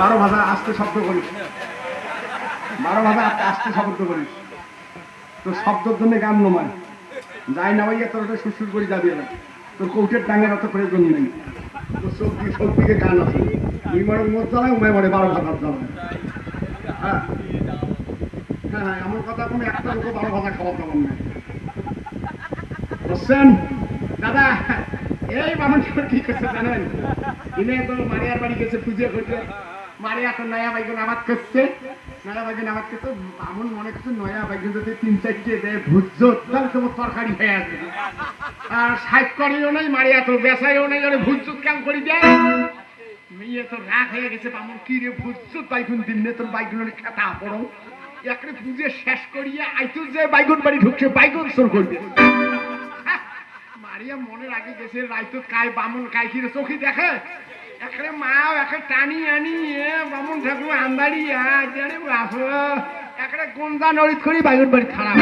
বারো ভাষা আস্তে শব্দ করিস, বারো ভাষা আস্তে শব্দ করিস, তোর শব্দের জন্য গান নমায় যাই না ভাইয়া তোর ওটা সুরসুর করে যাবি না, তোর কৌটের টাঙ্গের অত প্রয়োজন নেই, তোর সব দিকে গান আছে, দুই মারের মোট জ্বালায় উমায় মারে বারো ভাষার জ্বালায়। হ্যাঁ হ্যাঁ হ্যাঁ, আমার কথা কোনো একটা লোক বারো ভাষা খাওয়া দাবার নেই বুঝছেন দাদা। এই বামন কি করছে জানেন, ইনে তো মারিয়ার বাড়ি গেছে পুজো করতে, মারিয়া তো নয়া বাইগুন আবাদ করছে, নয়া বাইগুন আবাদ করছে, বামন মনে করছে নয়া বাইগুন যদি 3-4টে দেয় ভুজ্জ তাহলে তোমার তরকারি হয়ে আসবে, আর সাইড করিও নাই মারিয়া তো বেসাইও নাই, ওরে ভুজ্জ কেন করি দেয়, মেয়ে তো রাগ হয়ে গেছে, বামন কি রে ভুজ্জ বাইগুন দিন তোর বাইগুনের খেতা পড়ো, একরে পুজো শেষ করিয়া আইতুল যে বাইগুন বাড়ি ঢুকছে বাইগুন সোর করবে, মারিয়া মনের আগে গেছে রাইতো কায় বামন কায় কিরে চোখি দেখে, একরে মাও একে টানি আনি বামন ঠাকুর আন্দাড়িয়া জানে বাপ একরে গঞ্জা নড়িত করি বাইগুন বাড়ি খারাপ